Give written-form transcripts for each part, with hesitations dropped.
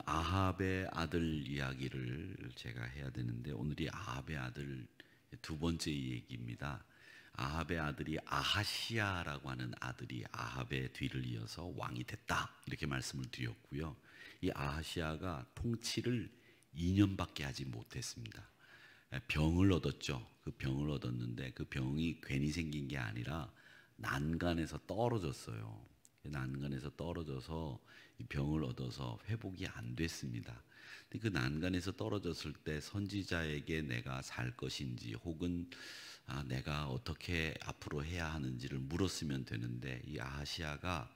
아합의 아들 이야기를 제가 해야 되는데 오늘이 아합의 아들 두 번째 얘기입니다. 아합의 아들이 아하시야라고 하는 아들이 아합의 뒤를 이어서 왕이 됐다 이렇게 말씀을 드렸고요. 이 아하시야가 통치를 2년밖에 하지 못했습니다. 병을 얻었죠. 그 병을 얻었는데 그 병이 괜히 생긴 게 아니라 난간에서 떨어졌어요. 난간에서 떨어져서 이 병을 얻어서 회복이 안 됐습니다. 근데 그 난간에서 떨어졌을 때 선지자에게 내가 살 것인지 혹은 내가 어떻게 앞으로 해야 하는지를 물었으면 되는데 이 아하시야가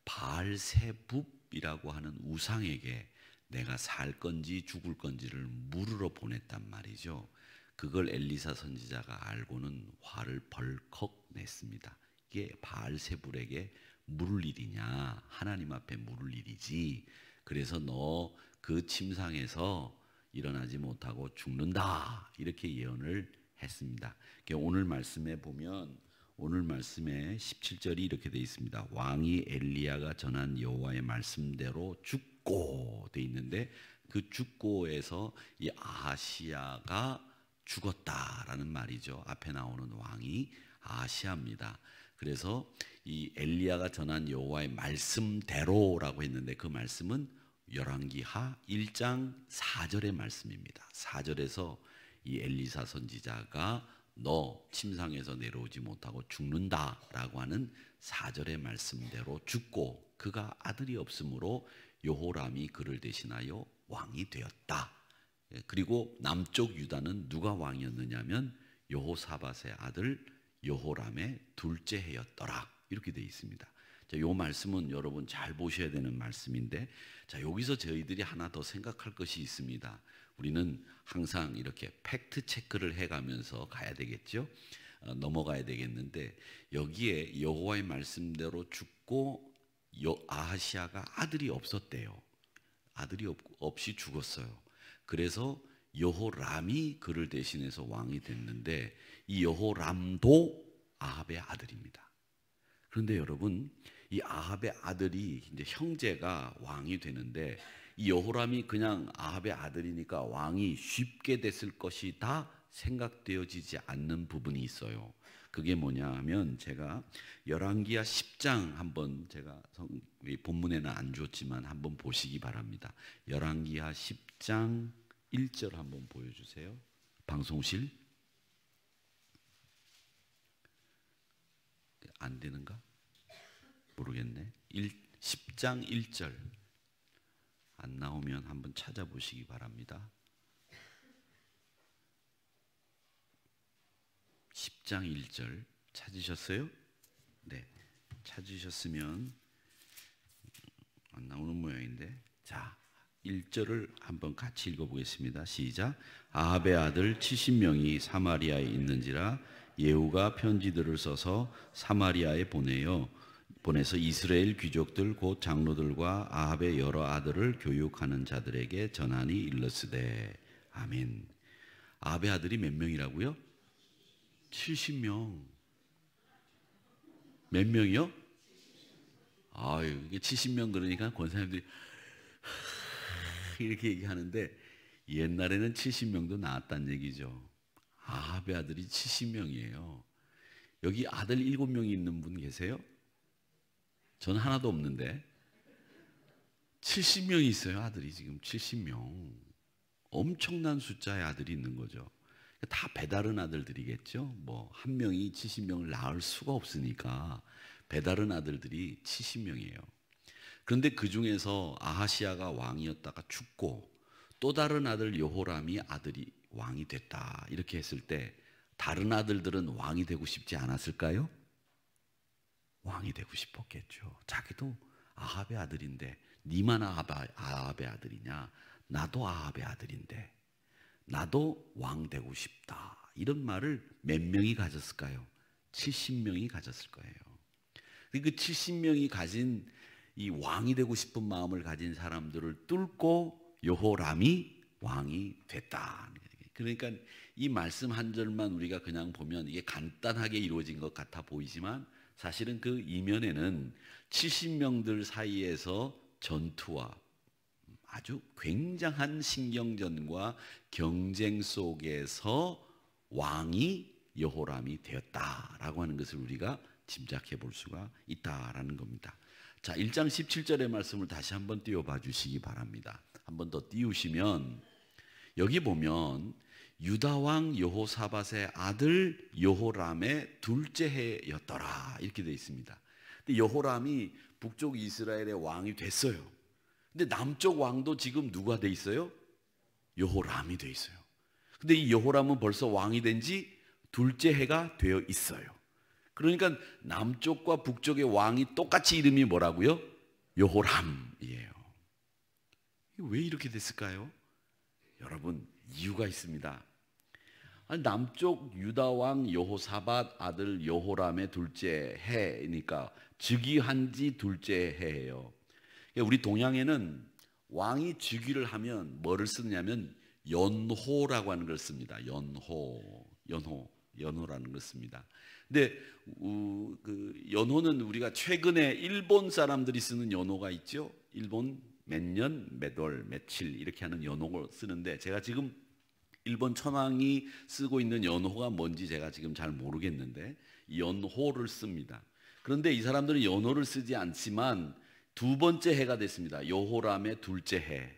바알세붑이라고 하는 우상에게 내가 살 건지 죽을 건지를 물으러 보냈단 말이죠. 그걸 엘리사 선지자가 알고는 화를 벌컥 냈습니다. 이게 바알세불에게 물을 일이냐, 하나님 앞에 물을 일이지. 그래서 너 그 침상에서 일어나지 못하고 죽는다 이렇게 예언을 했습니다. 오늘 말씀에 보면 오늘 말씀에 17절이 이렇게 되어 있습니다. 왕이 엘리야가 전한 여호와의 말씀대로 죽고 돼 있는데 그 죽고에서 이 아하시야가 죽었다라는 말이죠. 앞에 나오는 왕이 아하시야입니다. 그래서 이 엘리야가 전한 여호와의 말씀대로라고 했는데 그 말씀은 열왕기하 1장 4절의 말씀입니다. 4절에서 이 엘리사 선지자가 너 침상에서 내려오지 못하고 죽는다라고 하는 4절의 말씀대로 죽고 그가 아들이 없으므로 여호람이 그를 대신하여 왕이 되었다. 그리고 남쪽 유다는 누가 왕이었느냐면 여호사밧의 아들 여호람의 둘째 해였더라 이렇게 되어 있습니다. 자, 이 말씀은 여러분 잘 보셔야 되는 말씀인데 자, 여기서 저희들이 하나 더 생각할 것이 있습니다. 우리는 항상 이렇게 팩트 체크를 해가면서 가야 되겠죠. 넘어가야 되겠는데 여기에 여호와의 말씀대로 죽고 아하시야가 아들이 없었대요. 아들이 없이 죽었어요. 그래서 여호람이 그를 대신해서 왕이 됐는데 이 여호람도 아합의 아들입니다. 그런데 여러분 이 아합의 아들이 이제 형제가 왕이 되는데 이 여호람이 그냥 아합의 아들이니까 왕이 쉽게 됐을 것이다 생각되어지지 않는 부분이 있어요. 그게 뭐냐 하면 제가 열왕기하 10장 한번 제가 본문에는 안 줬지만 한번 보시기 바랍니다. 열왕기하 10장 1절 한번 보여주세요. 방송실 안 되는가? 모르겠네. 10장 1절 안 나오면 한번 찾아보시기 바랍니다. 10장 1절 찾으셨어요? 네, 찾으셨으면 안 나오는 모양인데 자 1절을 한번 같이 읽어보겠습니다. 시작. 아합의 아들 70명이 사마리아에 있는지라 예후가 편지들을 써서 사마리아에 보내서 이스라엘 귀족들 곧 장로들과 아합의 여러 아들을 교육하는 자들에게 전하니 일렀으되 아멘. 아합의 아들이 몇 명이라고요? 70명. 몇 명이요? 아유, 이게 70명 그러니까 권사님들이 이렇게 얘기하는데 옛날에는 70명도 나왔다는 얘기죠. 아합의 아들이 70명이에요. 여기 아들 7명이 있는 분 계세요? 저는 하나도 없는데 70명이 있어요. 아들이 지금 70명. 엄청난 숫자의 아들이 있는 거죠. 다 배다른 아들들이겠죠. 뭐 한 명이 70명을 낳을 수가 없으니까 배다른 아들들이 70명이에요. 그런데 그 중에서 아하시야가 왕이었다가 죽고 또 다른 아들 여호람이 아들이 왕이 됐다 이렇게 했을 때 다른 아들들은 왕이 되고 싶지 않았을까요? 왕이 되고 싶었겠죠. 자기도 아합의 아들인데 니만 아합의 아들이냐? 나도 아합의 아들인데 나도 왕 되고 싶다. 이런 말을 몇 명이 가졌을까요? 70명이 가졌을 거예요. 그 70명이 가진 이 왕이 되고 싶은 마음을 가진 사람들을 뚫고 여호람이 왕이 됐다. 그러니까 이 말씀 한 절만 우리가 그냥 보면 이게 간단하게 이루어진 것 같아 보이지만 사실은 그 이면에는 70명들 사이에서 전투와 아주 굉장한 신경전과 경쟁 속에서 왕이 여호람이 되었다라고 하는 것을 우리가 짐작해 볼 수가 있다라는 겁니다. 자, 1장 17절의 말씀을 다시 한번 띄워봐 주시기 바랍니다. 한번 더 띄우시면 여기 보면 유다 왕 여호사밧의 아들 여호람의 둘째 해였더라 이렇게 되어 있습니다. 근데 여호람이 북쪽 이스라엘의 왕이 됐어요. 근데 남쪽 왕도 지금 누가 돼 있어요? 여호람이 돼 있어요. 근데 이 여호람은 벌써 왕이 된 지 둘째 해가 되어 있어요. 그러니까 남쪽과 북쪽의 왕이 똑같이 이름이 뭐라고요? 여호람이에요. 왜 이렇게 됐을까요? 여러분, 이유가 있습니다. 남쪽 유다 왕 여호사밧 아들 여호람의 둘째 해니까 즉위한 지 둘째 해예요. 우리 동양에는 왕이 즉위를 하면 뭐를 쓰냐면 연호라고 하는 걸 씁니다. 연호라는 걸 씁니다. 근데 그 연호는 우리가 최근에 일본 사람들이 쓰는 연호가 있죠. 일본 몇 년, 몇 월, 며칠 이렇게 하는 연호를 쓰는데 제가 지금 일본 천황이 쓰고 있는 연호가 뭔지 제가 지금 잘 모르겠는데 연호를 씁니다. 그런데 이 사람들은 연호를 쓰지 않지만 두 번째 해가 됐습니다. 여호람의 둘째 해.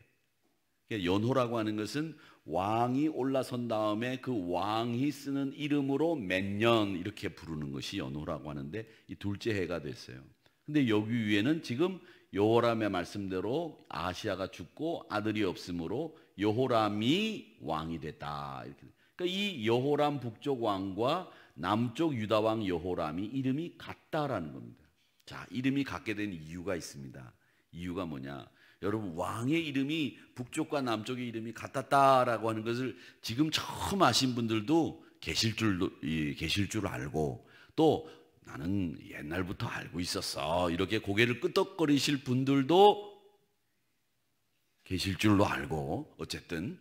연호라고 하는 것은 왕이 올라선 다음에 그 왕이 쓰는 이름으로 몇 년 이렇게 부르는 것이 연호라고 하는데 이 둘째 해가 됐어요. 근데 여기 위에는 지금 여호람의 말씀대로 아하시야가 죽고 아들이 없으므로 여호람이 왕이 됐다. 이렇게. 그러니까 이 여호람 북쪽 왕과 남쪽 유다 왕 여호람이 이름이 같다라는 겁니다. 자, 이름이 같게 된 이유가 있습니다. 이유가 뭐냐? 여러분, 왕의 이름이 북쪽과 남쪽의 이름이 같았다라고 하는 것을 지금 처음 아신 분들도 계실 줄 알고, 또 나는 옛날부터 알고 있었어 이렇게 고개를 끄덕거리실 분들도 계실 줄로 알고, 어쨌든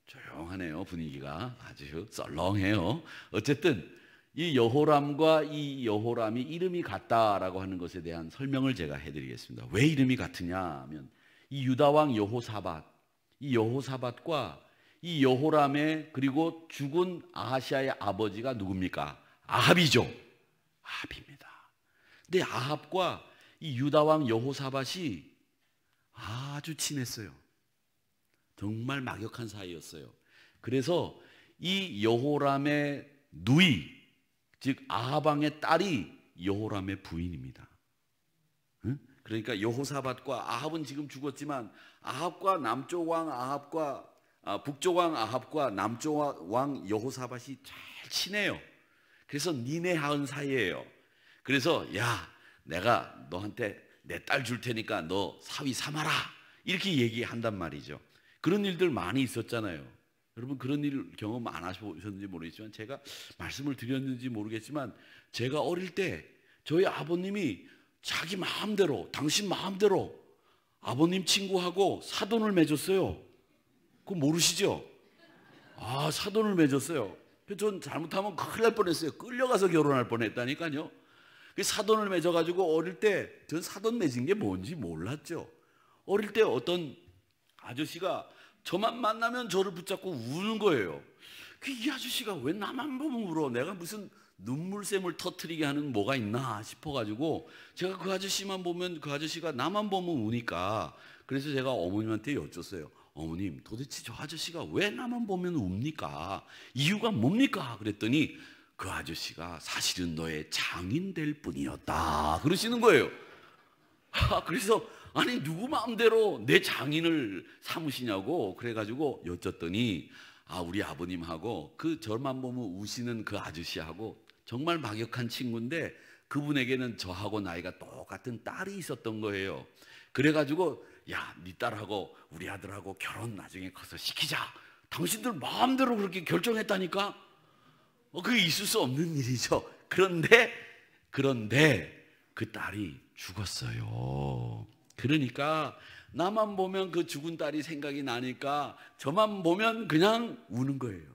조용하네요. 분위기가 아주 썰렁해요. 어쨌든 이 여호람과 이 여호람이 이름이 같다라고 하는 것에 대한 설명을 제가 해드리겠습니다. 왜 이름이 같으냐 하면 이 유다 왕 여호사밧, 이 여호사밧과 이 여호람의 그리고 죽은 아하시야의 아버지가 누굽니까? 아합이죠. 아합입니다. 근데 아합과 이 유다 왕 여호사밧이 아주 친했어요. 정말 막역한 사이였어요. 그래서 이 여호람의 누이, 즉 아합 왕의 딸이 여호람의 부인입니다. 그러니까 여호사밧과 아합은 지금 죽었지만 아합과 남쪽 왕 아합과 북쪽 왕 아합과 남쪽 왕 여호사밧이 잘 친해요. 그래서 니네 하은 사이예요. 그래서 야, 내가 너한테 내 딸 줄 테니까 너 사위 삼아라 이렇게 얘기한단 말이죠. 그런 일들 많이 있었잖아요. 여러분, 그런 일 경험 안 하셨는지 모르겠지만 제가 말씀을 드렸는지 모르겠지만 제가 어릴 때 저희 아버님이 자기 마음대로, 당신 마음대로 아버님 친구하고 사돈을 맺었어요. 그거 모르시죠? 사돈을 맺었어요. 전 잘못하면 큰일 날 뻔했어요. 끌려가서 결혼할 뻔했다니까요. 사돈을 맺어가지고 어릴 때 전 사돈 맺은 게 뭔지 몰랐죠. 어릴 때 어떤 아저씨가 저만 만나면 저를 붙잡고 우는 거예요. 이 아저씨가 왜 나만 보면 울어? 내가 무슨 눈물샘을 터뜨리게 하는 뭐가 있나 싶어가지고 제가 그 아저씨만 보면, 그 아저씨가 나만 보면 우니까, 그래서 제가 어머님한테 여쭸어요. 어머님, 도대체 저 아저씨가 왜 나만 보면 웁니까? 이유가 뭡니까? 그랬더니 그 아저씨가 사실은 너의 장인 될 뿐이었다 그러시는 거예요. 그래서 아니, 누구 마음대로 내 장인을 삼으시냐고 그래가지고 여쭸더니 우리 아버님하고 그 저만 보면 우시는 그 아저씨하고 정말 막역한 친구인데 그분에게는 저하고 나이가 똑같은 딸이 있었던 거예요. 그래가지고 야, 네 딸하고 우리 아들하고 결혼 나중에 커서 시키자. 당신들 마음대로 그렇게 결정했다니까. 그게 있을 수 없는 일이죠. 그런데 그 딸이 죽었어요. 그러니까 나만 보면 그 죽은 딸이 생각이 나니까 저만 보면 그냥 우는 거예요.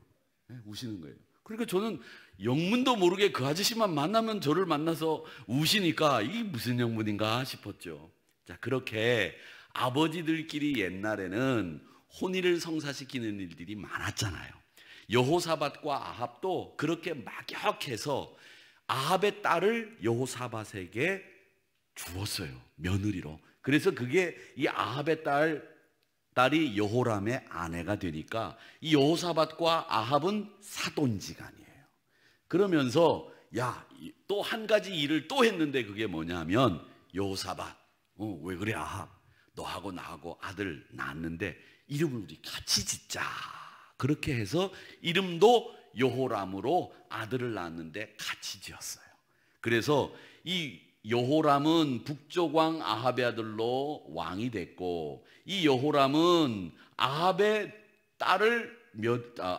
우시는 거예요. 그러니까 저는 영문도 모르게 그 아저씨만 만나면 저를 만나서 우시니까 이게 무슨 영문인가 싶었죠. 자, 그렇게 아버지들끼리 옛날에는 혼인을 성사시키는 일들이 많았잖아요. 여호사밧과 아합도 그렇게 막역해서 아합의 딸을 여호사밧에게 주었어요. 며느리로. 그래서 그게 이 아합의 딸이 여호람의 아내가 되니까 이 여호사밧과 아합은 사돈지간이에요. 그러면서 또 한 가지 일을 또 했는데 그게 뭐냐면 여호사밧, 왜 그래 아합, 너하고 나하고 아들 낳았는데 이름을 우리 같이 짓자. 그렇게 해서 이름도 여호람으로 아들을 낳았는데 같이 지었어요. 그래서 이 여호람은 북쪽 왕 아합의 아들로 왕이 됐고, 이 여호람은 아합의 딸을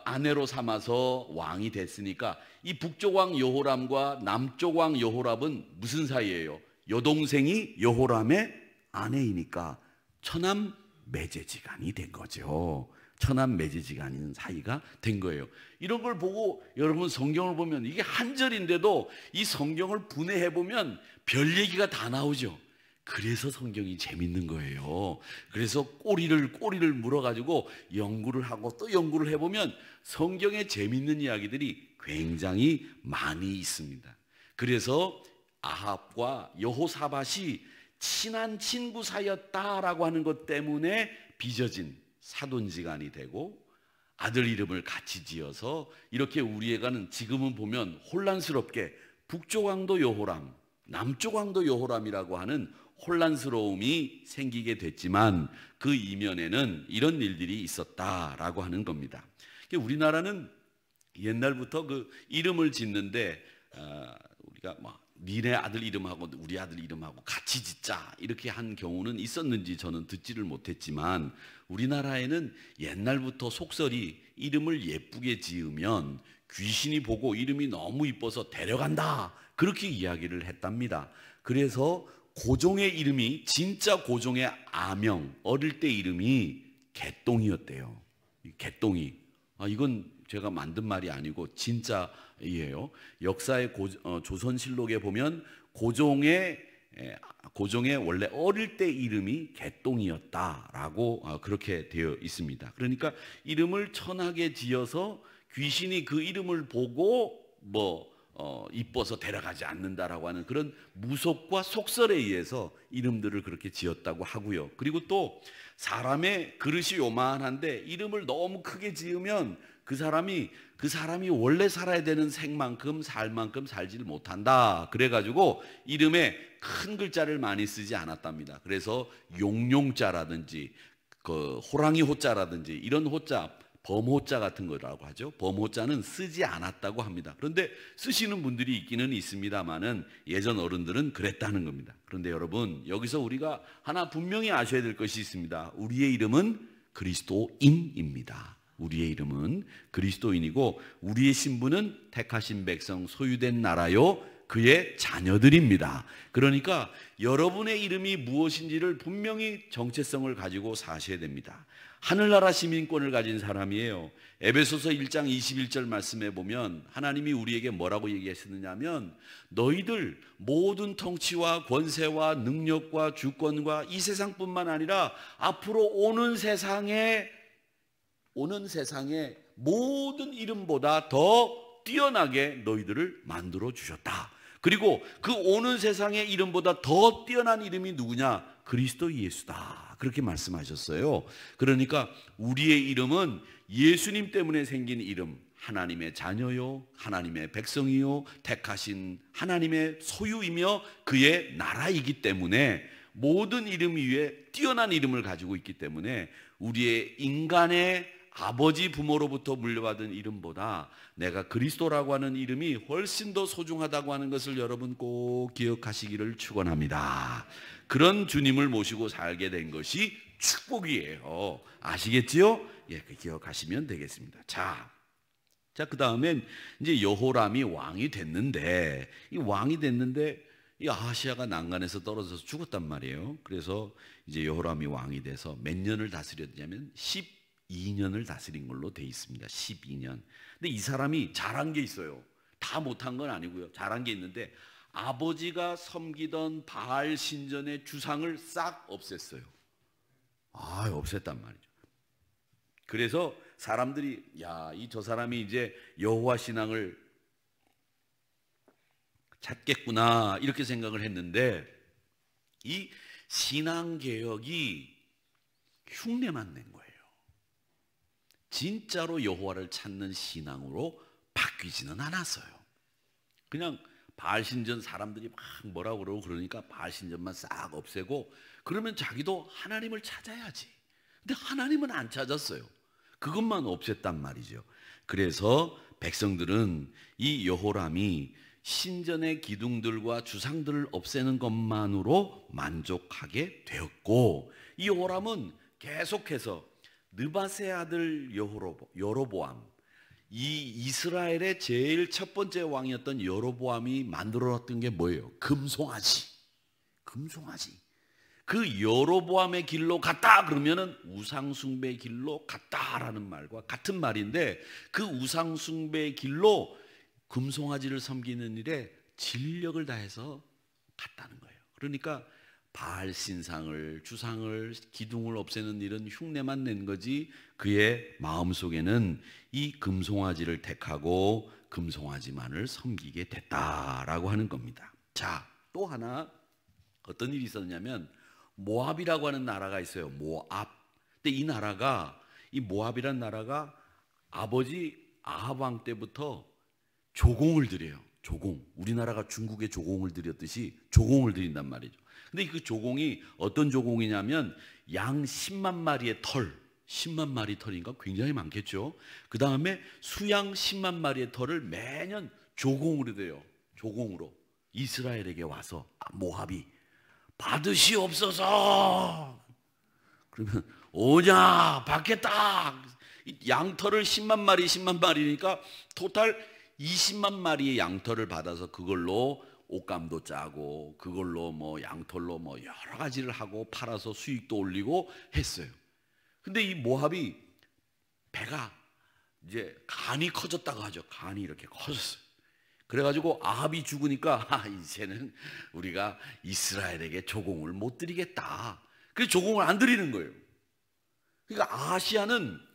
아내로 삼아서 왕이 됐으니까 이 북쪽 왕 여호람과 남쪽 왕 여호람은 무슨 사이예요? 여동생이 여호람의 아내이니까 처남 매제지간이 된 거죠. 처남 매제지간인 사이가 된 거예요. 이런 걸 보고 여러분 성경을 보면 이게 한 절인데도 이 성경을 분해해 보면 별 얘기가 다 나오죠. 그래서 성경이 재밌는 거예요. 그래서 꼬리를 물어가지고 연구를 하고 또 연구를 해보면 성경에 재밌는 이야기들이 굉장히 많이 있습니다. 그래서 아합과 여호사밧이 친한 친구 사이였다라고 하는 것 때문에 빚어진 사돈지간이 되고 아들 이름을 같이 지어서 이렇게 우리 애가는 지금은 보면 혼란스럽게 북쪽 왕도 여호람, 남쪽 왕도 여호람이라고 하는 혼란스러움이 생기게 됐지만 그 이면에는 이런 일들이 있었다라고 하는 겁니다. 우리나라는 옛날부터 그 이름을 짓는데 우리가 니네 아들 이름하고 우리 아들 이름하고 같이 짓자 이렇게 한 경우는 있었는지 저는 듣지를 못했지만 우리나라에는 옛날부터 속설이 이름을 예쁘게 지으면 귀신이 보고 이름이 너무 이뻐서 데려간다 그렇게 이야기를 했답니다. 그래서 고종의 이름이 진짜 고종의 아명 어릴 때 이름이 개똥이었대요. 개똥이. 이건 제가 만든 말이 아니고 진짜예요. 역사의 조선실록에 보면 고종의 원래 어릴 때 이름이 개똥이었다라고 그렇게 되어 있습니다. 그러니까 이름을 천하게 지어서 귀신이 그 이름을 보고 이뻐서 데려가지 않는다라고 하는 그런 무속과 속설에 의해서 이름들을 그렇게 지었다고 하고요. 그리고 또 사람의 그릇이 요만한데 이름을 너무 크게 지으면 그 사람이 원래 살아야 되는 생만큼 살 만큼 살지를 못한다. 그래가지고 이름에 큰 글자를 많이 쓰지 않았답니다. 그래서 용용자라든지 그 호랑이 호자라든지 이런 호자, 범호자 같은 거라고 하죠. 범호자는 쓰지 않았다고 합니다. 그런데 쓰시는 분들이 있기는 있습니다만은 예전 어른들은 그랬다는 겁니다. 그런데 여러분 여기서 우리가 하나 분명히 아셔야 될 것이 있습니다. 우리의 이름은 그리스도인입니다. 우리의 이름은 그리스도인이고 우리의 신분은 택하신 백성 소유된 나라요 그의 자녀들입니다. 그러니까 여러분의 이름이 무엇인지를 분명히 정체성을 가지고 사셔야 됩니다. 하늘나라 시민권을 가진 사람이에요. 에베소서 1장 21절 말씀에 보면 하나님이 우리에게 뭐라고 얘기하시느냐면 너희들 모든 통치와 권세와 능력과 주권과 이 세상뿐만 아니라 앞으로 오는 세상에 모든 이름보다 더 뛰어나게 너희들을 만들어 주셨다. 그리고 그 오는 세상의 이름보다 더 뛰어난 이름이 누구냐? 그리스도 예수다. 그렇게 말씀하셨어요. 그러니까 우리의 이름은 예수님 때문에 생긴 이름, 하나님의 자녀요, 하나님의 백성이요, 택하신 하나님의 소유이며 그의 나라이기 때문에 모든 이름 위에 뛰어난 이름을 가지고 있기 때문에 우리의 인간의 아버지 부모로부터 물려받은 이름보다 내가 그리스도라고 하는 이름이 훨씬 더 소중하다고 하는 것을 여러분 꼭 기억하시기를 축원합니다. 그런 주님을 모시고 살게 된 것이 축복이에요. 아시겠지요? 예, 기억하시면 되겠습니다. 자, 그 다음엔 이제 여호람이 왕이 됐는데 이 아하시아가 난간에서 떨어져서 죽었단 말이에요. 그래서 이제 여호람이 왕이 돼서 몇 년을 다스렸냐면 12년을 다스린 걸로 돼 있습니다. 12년. 근데 이 사람이 잘한 게 있어요. 다 못한 건 아니고요. 잘한 게 있는데 아버지가 섬기던 바알 신전의 주상을 싹 없앴어요. 없앴단 말이죠. 그래서 사람들이 저 사람이 이제 여호와 신앙을 찾겠구나 이렇게 생각을 했는데 이 신앙 개혁이 흉내만 낸 거예요. 진짜로 여호와를 찾는 신앙으로 바뀌지는 않았어요. 그냥 바알 신전 사람들이 막 뭐라고 그러고 그러니까 바알 신전만 싹 없애고 그러면 자기도 하나님을 찾아야지. 근데 하나님은 안 찾았어요. 그것만 없앴단 말이죠. 그래서 백성들은 이 여호람이 신전의 기둥들과 주상들을 없애는 것만으로 만족하게 되었고, 이 여호람은 계속해서 느바세 아들 여로보암, 이 이스라엘의 제일 첫 번째 왕이었던 여로보암이 만들어놨던 게 뭐예요? 금송아지. 그 여로보암의 길로 갔다 그러면은 우상숭배의 길로 갔다라는 말과 같은 말인데, 그 우상숭배의 길로 금송아지를 섬기는 일에 진력을 다해서 갔다는 거예요. 그러니까 바알 신상을, 주상을, 기둥을 없애는 일은 흉내만 낸 거지, 그의 마음속에는 이 금송아지를 택하고 금송아지만을 섬기게 됐다라고 하는 겁니다. 자, 또 하나 어떤 일이 있었냐면 모압이라고 하는 나라가 있어요. 모압. 근데 이 나라가, 이 모압이라는 나라가 아버지 아합 왕 때부터 조공을 드려요. 조공. 우리나라가 중국에 조공을 드렸듯이 조공을 드린단 말이죠. 근데 그 조공이 어떤 조공이냐면 양 10만 마리의 털, 10만 마리 털인가 굉장히 많겠죠. 그 다음에 수양 10만 마리의 털을 매년 조공으로 돼요. 조공으로 이스라엘에게 와서 모압이 받으시옵소서. 그러면 오냐 받겠다. 양털을 10만 마리 10만 마리니까 토탈 20만 마리의 양털을 받아서 그걸로 옷감도 짜고 그걸로 뭐 양털로 뭐 여러 가지를 하고 팔아서 수익도 올리고 했어요. 근데 이 모압이 배가 이제 간이 커졌다고 하죠. 간이 이렇게 커졌어요. 그래가지고 아합이 죽으니까 이제는 우리가 이스라엘에게 조공을 못 드리겠다. 그래서 조공을 안 드리는 거예요. 그러니까 아하시아는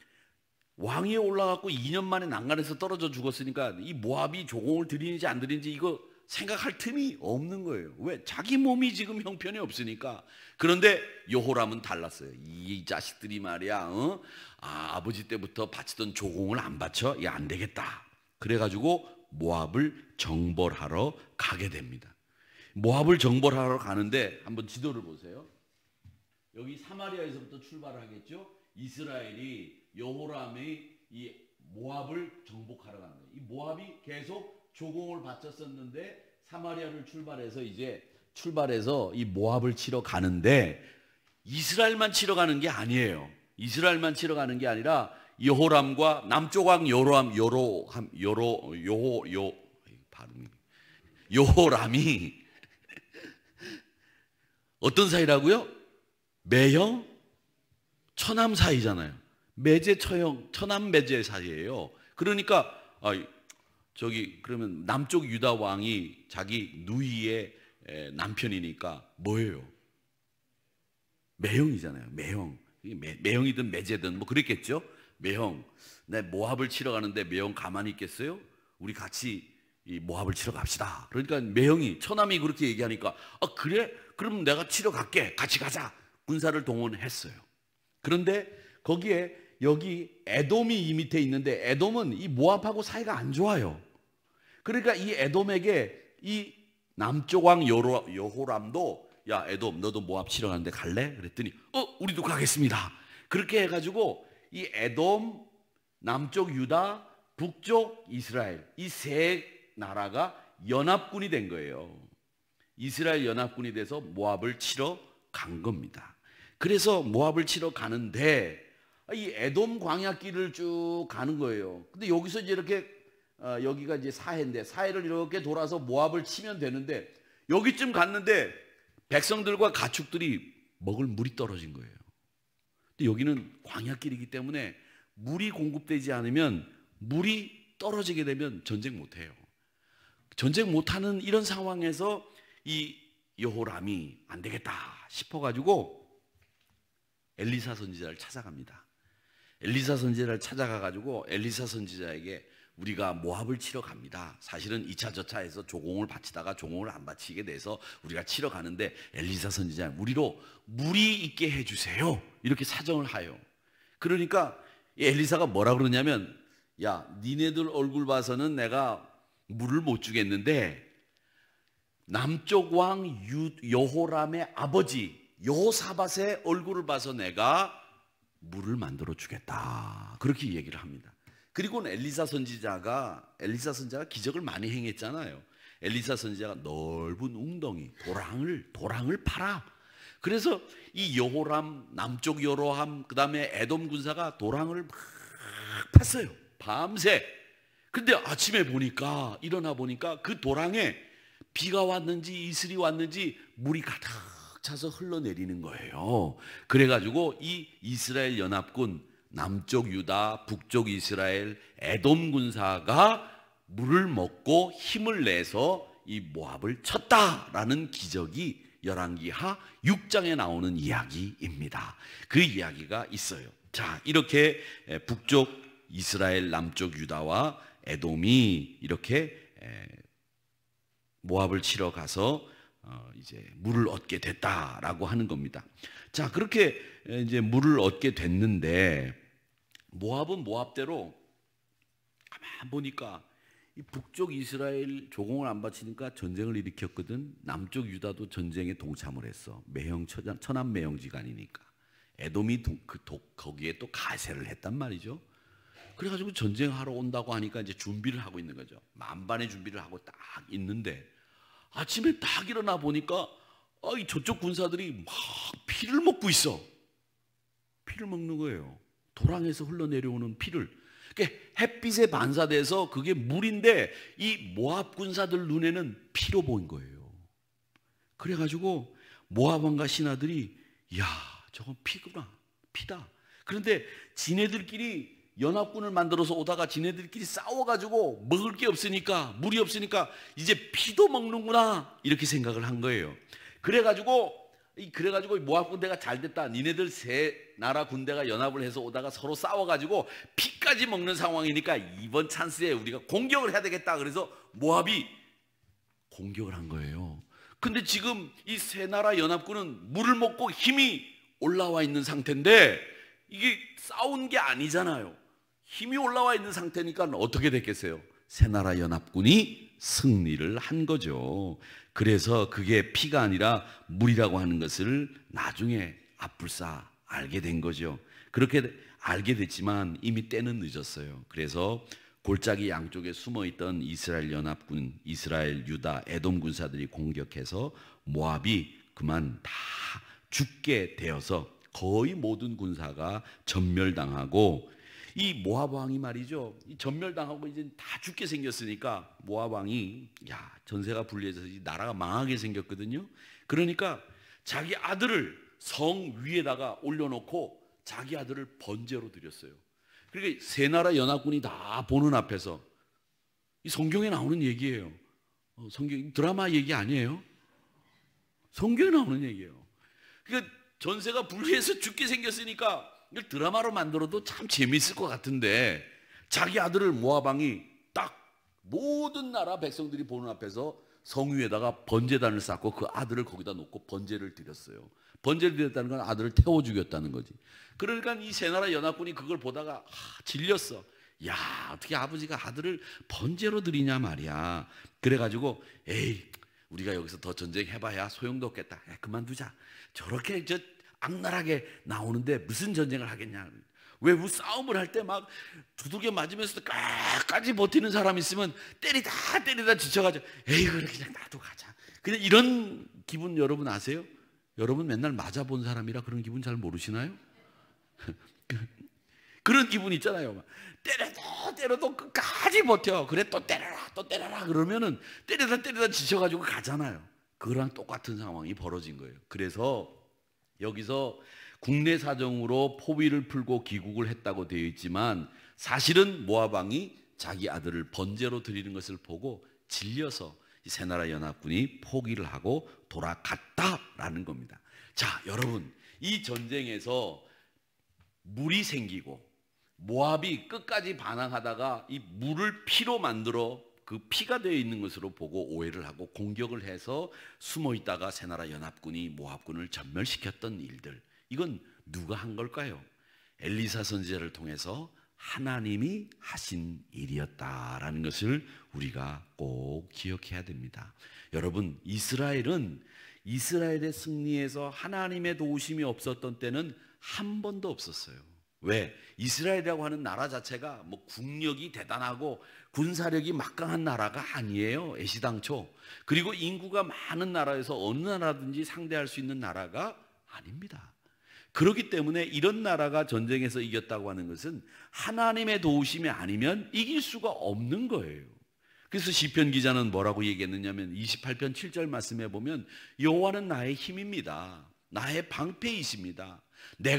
왕위에 올라가고 2년 만에 난간에서 떨어져 죽었으니까 이 모압이 조공을 드리는지 안 드리는지 이거 생각할 틈이 없는 거예요. 왜? 자기 몸이 지금 형편이 없으니까. 그런데 여호람은 달랐어요. 이 자식들이 말이야, 아버지 때부터 바치던 조공을 안 바쳐? 야, 안 되겠다. 그래가지고 모압을 정벌하러 가게 됩니다. 모압을 정벌하러 가는데 한번 지도를 보세요. 여기 사마리아에서부터 출발을 하겠죠. 이스라엘이 여호람의 이 모압을 정복하러 가는 거예요. 이 모압이 계속 조공을 바쳤었는데 사마리아를 출발해서 이 모압을 치러 가는데 이스라엘만 치러 가는 게 아니에요. 이스라엘만 치러 가는 게 아니라 여호람과 남쪽 왕 여호람이 어떤 사이라고요? 매형 처남 사이잖아요. 매제 처형, 처남 매제 사이예요. 그러니까 그러면 남쪽 유다 왕이 자기 누이의 남편이니까 뭐예요? 매형이잖아요. 매형이든 매제든 뭐 그랬겠죠. 매형, 내 모압을 치러 가는데 매형 가만히 있겠어요? 우리 같이 이 모압을 치러 갑시다. 그러니까 매형이, 처남이 그렇게 얘기하니까 그래? 그럼 내가 치러 갈게. 같이 가자. 군사를 동원했어요. 그런데 거기에 여기 에돔이 이 밑에 있는데 에돔은 이 모압하고 사이가 안 좋아요. 그러니까 이 에돔에게 이 남쪽 왕 여호람도, 야 에돔 너도 모압 치러 가는데 갈래? 그랬더니 우리도 가겠습니다. 그렇게 해가지고 이 에돔, 남쪽 유다, 북쪽 이스라엘, 이 세 나라가 연합군이 된 거예요. 이스라엘 연합군이 돼서 모압을 치러 간 겁니다. 그래서 모압을 치러 가는데 이 에돔 광야길을 쭉 가는 거예요. 근데 여기서 이제 이렇게 여기가 이제 사해인데 사해를 이렇게 돌아서 모압을 치면 되는데 여기쯤 갔는데 백성들과 가축들이 먹을 물이 떨어진 거예요. 근데 여기는 광야길이기 때문에 물이 공급되지 않으면, 물이 떨어지게 되면 전쟁 못 해요. 전쟁 못 하는 이런 상황에서 이 여호람이 안 되겠다 싶어 가지고 엘리사 선지자를 찾아갑니다. 엘리사 선지자를 찾아가가지고 엘리사 선지자에게 우리가 모압을 치러 갑니다. 사실은 2차 저차에서 조공을 바치다가 조공을 안 바치게 돼서 우리가 치러 가는데 엘리사 선지자 우리로 물이 있게 해주세요. 이렇게 사정을 하요. 그러니까 엘리사가 뭐라 그러냐면 야 니네들 얼굴 봐서는 내가 물을 못 주겠는데 남쪽 왕 여호람의 아버지 여호사밧의 얼굴을 봐서 내가 물을 만들어 주겠다. 그렇게 얘기를 합니다. 그리고는 엘리사 선지자가 기적을 많이 행했잖아요. 엘리사 선지자가 넓은 웅덩이 도랑을 팔아. 그래서 이 여호람 남쪽 여로함 그다음에 에돔 군사가 도랑을 막 팠어요. 밤새. 근데 아침에 보니까 일어나 보니까 그 도랑에 비가 왔는지 이슬이 왔는지 물이 가득 차서 흘러내리는 거예요. 그래가지고 이 이스라엘 연합군 남쪽 유다, 북쪽 이스라엘, 에돔 군사가 물을 먹고 힘을 내서 이 모압을 쳤다라는 기적이 열왕기하 6장에 나오는 이야기입니다. 그 이야기가 있어요. 자, 이렇게 북쪽 이스라엘, 남쪽 유다와 에돔이 이렇게 모압을 치러 가서 이제 물을 얻게 됐다라고 하는 겁니다. 자, 그렇게 이제 물을 얻게 됐는데 모압은 모압대로 가만 보니까 이 북쪽 이스라엘 조공을 안 바치니까 전쟁을 일으켰거든. 남쪽 유다도 전쟁에 동참을 했어. 천한 매형지간이니까. 에돔이 거기에 또 가세를 했단 말이죠. 그래가지고 전쟁하러 온다고 하니까 이제 준비를 하고 있는 거죠. 만반의 준비를 하고 딱 있는데 아침에 딱 일어나 보니까 이 저쪽 군사들이 막 피를 먹고 있어. 피를 먹는 거예요. 도랑에서 흘러내려오는 피를. 그러니까 햇빛에 반사돼서 그게 물인데 이 모압 군사들 눈에는 피로 보인 거예요. 그래가지고 모압 왕과 신하들이 야 저건 피구나. 피다. 그런데 지네들끼리 연합군을 만들어서 오다가 지네들끼리 싸워가지고 먹을 게 없으니까 물이 없으니까 이제 피도 먹는구나 이렇게 생각을 한 거예요. 그래가지고 모압 군대가 잘 됐다. 니네들 세 나라 군대가 연합을 해서 오다가 서로 싸워가지고 피까지 먹는 상황이니까 이번 찬스에 우리가 공격을 해야 되겠다. 그래서 모압이 공격을 한 거예요. 근데 지금 이 세 나라 연합군은 물을 먹고 힘이 올라와 있는 상태인데 이게 싸운 게 아니잖아요. 힘이 올라와 있는 상태니까 어떻게 됐겠어요? 세 나라 연합군이 승리를 한 거죠. 그래서 그게 피가 아니라 물이라고 하는 것을 나중에 앞불사 알게 된 거죠. 그렇게 알게 됐지만 이미 때는 늦었어요. 그래서 골짜기 양쪽에 숨어있던 이스라엘 연합군, 이스라엘, 유다, 에돔 군사들이 공격해서 모압이 그만 다 죽게 되어서 거의 모든 군사가 전멸당하고 이 모압 왕이 말이죠. 이 전멸당하고 이제 다 죽게 생겼으니까 모압 왕이 전세가 불리해서 이 나라가 망하게 생겼거든요. 그러니까 자기 아들을 성 위에다가 올려놓고 자기 아들을 번제로 드렸어요. 그러니까 세 나라 연합군이 다 보는 앞에서 이 성경에 나오는 얘기예요. 성경 드라마 얘기 아니에요. 성경에 나오는 얘기예요. 그러니까 전세가 불리해서 죽게 생겼으니까 이걸 드라마로 만들어도 참 재미있을 것 같은데 자기 아들을 모압 왕이 딱 모든 나라 백성들이 보는 앞에서 성 위에다가 번제단을 쌓고 그 아들을 거기다 놓고 번제를 드렸어요. 번제를 드렸다는 건 아들을 태워 죽였다는 거지. 그러니까 이 세 나라 연합군이 그걸 보다가 질렸어. 야 어떻게 아버지가 아들을 번제로 드리냐 말이야. 그래가지고 에이 우리가 여기서 더 전쟁해봐야 소용도 없겠다. 그만두자. 저렇게 악랄하게 나오는데 무슨 전쟁을 하겠냐. 왜 싸움을 할 때 막 두들겨 맞으면서도 끝까지 버티는 사람 있으면 때리다 지쳐가지고 에이 그래 그냥 놔두고 가자. 그냥 이런 기분 여러분 아세요? 여러분 맨날 맞아본 사람이라 그런 기분 잘 모르시나요? 그런 기분 있잖아요. 때려도 끝까지 버텨. 그래 또 때려라 그러면은 때리다 지쳐가지고 가잖아요. 그거랑 똑같은 상황이 벌어진 거예요. 그래서 여기서 국내 사정으로 포위를 풀고 귀국을 했다고 되어 있지만 사실은 모압 왕이 자기 아들을 번제로 드리는 것을 보고 질려서 세 나라 연합군이 포기를 하고 돌아갔다라는 겁니다. 자, 여러분 이 전쟁에서 물이 생기고 모압이 끝까지 반항하다가 이 물을 피로 만들어 그 피가 되어 있는 것으로 보고 오해를 하고 공격을 해서 숨어 있다가 새나라 연합군이 모압군을 전멸시켰던 일들, 이건 누가 한 걸까요? 엘리사 선지자를 통해서 하나님이 하신 일이었다라는 것을 우리가 꼭 기억해야 됩니다. 여러분, 이스라엘의 승리에서 하나님의 도우심이 없었던 때는 한 번도 없었어요. 왜? 이스라엘이라고 하는 나라 자체가 뭐 국력이 대단하고 군사력이 막강한 나라가 아니에요, 애시당초. 그리고 인구가 많은 나라에서 어느 나라든지 상대할 수 있는 나라가 아닙니다. 그렇기 때문에 이런 나라가 전쟁에서 이겼다고 하는 것은 하나님의 도우심이 아니면 이길 수가 없는 거예요. 그래서 시편 기자는 뭐라고 얘기했느냐면 28편 7절 말씀에 보면 여호와는 나의 힘입니다. 나의 방패이십니다. 내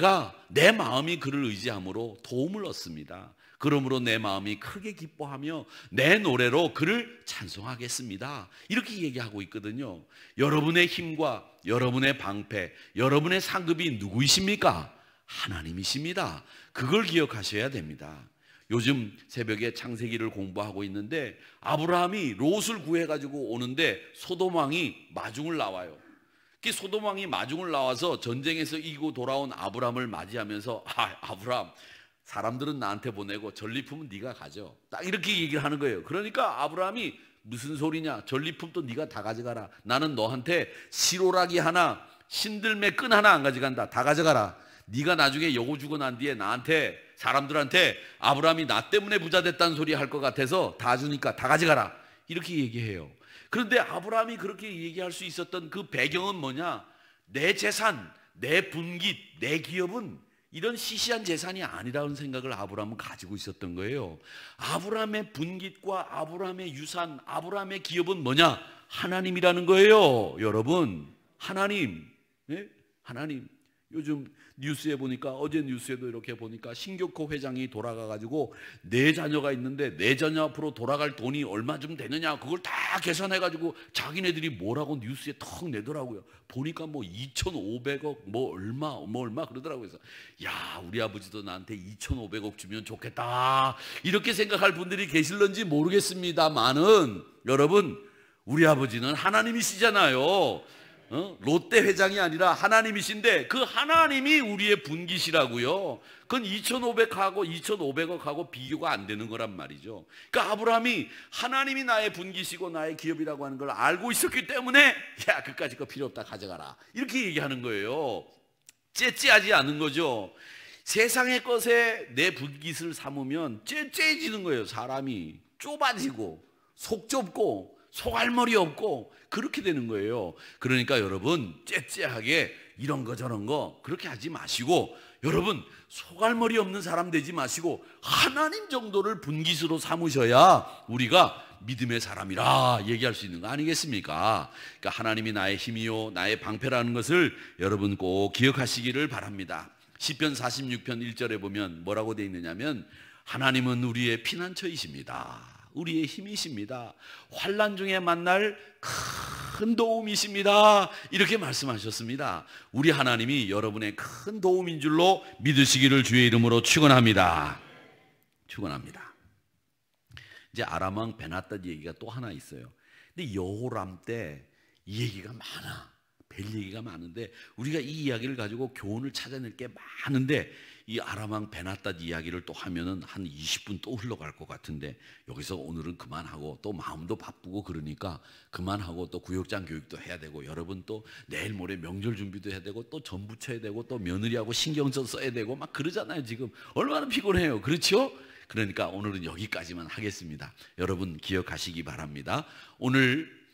마음이 그를 의지함으로 도움을 얻습니다. 그러므로 내 마음이 크게 기뻐하며 내 노래로 그를 찬송하겠습니다. 이렇게 얘기하고 있거든요. 여러분의 힘과 여러분의 방패, 여러분의 상급이 누구이십니까? 하나님이십니다. 그걸 기억하셔야 됩니다. 요즘 새벽에 창세기를 공부하고 있는데 아브라함이 롯을 구해가지고 오는데 소돔 왕이 마중을 나와요. 소돔 왕이 마중을 나와서 전쟁에서 이기고 돌아온 아브라함을 맞이하면서 아브라함, 사람들은 나한테 보내고 전리품은 네가 가져. 딱 이렇게 얘기를 하는 거예요. 그러니까 아브라함이 무슨 소리냐, 전리품도 네가 다 가져가라. 나는 너한테 시로라기 하나, 신들매 끈 하나 안 가져간다. 다 가져가라. 네가 나중에 여고 주고 난 뒤에 나한테, 사람들한테 아브라함이 나 때문에 부자 됐다는 소리 할 것 같아서 다 주니까 다 가져가라. 이렇게 얘기해요. 그런데 아브라함이 그렇게 얘기할 수 있었던 그 배경은 뭐냐? 내 재산, 내 분깃, 내 기업은 이런 시시한 재산이 아니라는 생각을 아브라함은 가지고 있었던 거예요. 아브라함의 분깃과 아브라함의 유산, 아브라함의 기업은 뭐냐? 하나님이라는 거예요. 여러분, 하나님. 네? 하나님. 요즘 뉴스에 보니까, 어제 뉴스에도 이렇게 보니까 신교코 회장이 돌아가가지고 네 자녀가 있는데 네 자녀 앞으로 돌아갈 돈이 얼마쯤 되느냐, 그걸 다 계산해가지고 자기네들이 뭐라고 뉴스에 턱 내더라고요. 보니까 뭐 2,500억 뭐 얼마 그러더라고요. 그래서 야, 우리 아버지도 나한테 2,500억 주면 좋겠다, 이렇게 생각할 분들이 계실런지 모르겠습니다만은, 여러분, 우리 아버지는 하나님이시잖아요. 롯데 회장이 아니라 하나님이신데 그 하나님이 우리의 분깃이라고요. 그건 2,500억하고 비교가 안 되는 거란 말이죠. 그러니까 아브라함이 하나님이 나의 분깃이고 나의 기업이라고 하는 걸 알고 있었기 때문에 야, 그까짓 거 필요 없다, 가져가라, 이렇게 얘기하는 거예요. 째째하지 않은 거죠. 세상의 것에 내 분깃을 삼으면 째째해지는 거예요. 사람이 좁아지고 속 좁고 속알머리 없고 그렇게 되는 거예요. 그러니까 여러분, 째째하게 이런 거 저런 거 그렇게 하지 마시고, 여러분, 속알머리 없는 사람 되지 마시고 하나님 정도를 분깃으로 삼으셔야 우리가 믿음의 사람이라 얘기할 수 있는 거 아니겠습니까? 그러니까 하나님이 나의 힘이요 나의 방패라는 것을 여러분 꼭 기억하시기를 바랍니다. 시편 46편 1절에 보면 뭐라고 되어 있느냐면, 하나님은 우리의 피난처이십니다. 우리의 힘이십니다. 환난 중에 만날 큰 도움이십니다. 이렇게 말씀하셨습니다. 우리 하나님이 여러분의 큰 도움인 줄로 믿으시기를 주의 이름으로 축원합니다. 축원합니다. 이제 아람 왕 베나닷 얘기가 또 하나 있어요. 근데 여호람 때 이 얘기가 많아. 별 얘기가 많은데 우리가 이 이야기를 가지고 교훈을 찾아낼 게 많은데, 이 아람 왕 베나닷 이야기를 또 하면은 한 20분 또 흘러갈 것 같은데, 여기서 오늘은 그만하고, 또 마음도 바쁘고 그러니까 그만하고, 또 구역장 교육도 해야 되고, 여러분 또 내일 모레 명절 준비도 해야 되고, 또 전 부쳐야 되고, 또 며느리하고 신경전 써야 되고 막 그러잖아요. 지금 얼마나 피곤해요. 그렇죠? 그러니까 오늘은 여기까지만 하겠습니다. 여러분 기억하시기 바랍니다. 오늘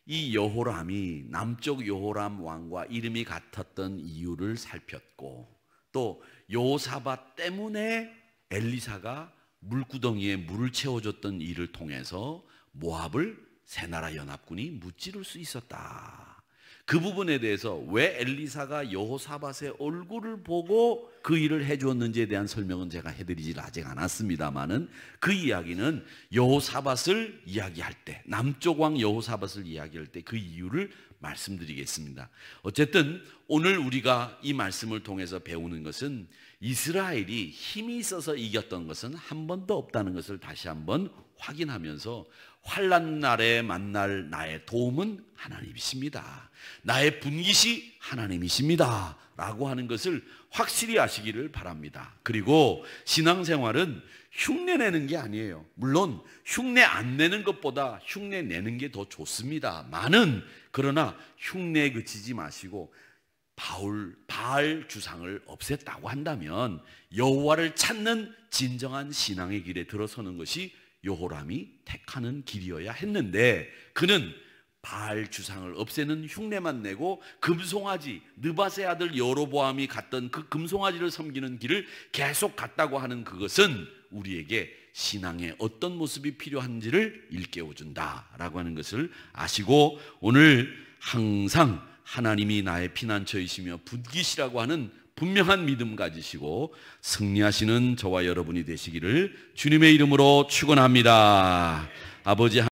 이 여호람이 남쪽 여호람 왕과 이름이 같았던 이유를 살폈고, 또 여호사밧 때문에 엘리사가 물구덩이에 물을 채워줬던 일을 통해서 모압을 새나라 연합군이 무찌를 수 있었다. 그 부분에 대해서 왜 엘리사가 여호사밧의 얼굴을 보고 그 일을 해주었는지에 대한 설명은 제가 해드리질 아직 않았습니다만은 그 이야기는 여호사밧을 이야기할 때, 남쪽 왕 여호사밧을 이야기할 때 그 이유를 말씀드리겠습니다. 어쨌든 오늘 우리가 이 말씀을 통해서 배우는 것은 이스라엘이 힘이 있어서 이겼던 것은 한 번도 없다는 것을 다시 한번 확인하면서 환난 날에 만날 나의 도움은 하나님이십니다. 나의 분깃이 하나님이십니다. 라고 하는 것을 확실히 아시기를 바랍니다. 그리고 신앙생활은 흉내 내는 게 아니에요. 물론 흉내 안 내는 것보다 흉내 내는 게 더 좋습니다만은, 그러나 흉내에 그치지 마시고 바알 주상을 없앴다고 한다면 여호와를 찾는 진정한 신앙의 길에 들어서는 것이 여호람이 택하는 길이어야 했는데, 그는 바알 주상을 없애는 흉내만 내고 금송아지, 느밧의 아들 여로보암이 갔던 그 금송아지를 섬기는 길을 계속 갔다고 하는 그것은 우리에게 신앙의 어떤 모습이 필요한지를 일깨워준다라고 하는 것을 아시고, 오늘 항상 하나님이 나의 피난처이시며 분깃이라고 하는 분명한 믿음 가지시고 승리하시는 저와 여러분이 되시기를 주님의 이름으로 축원합니다. 아버지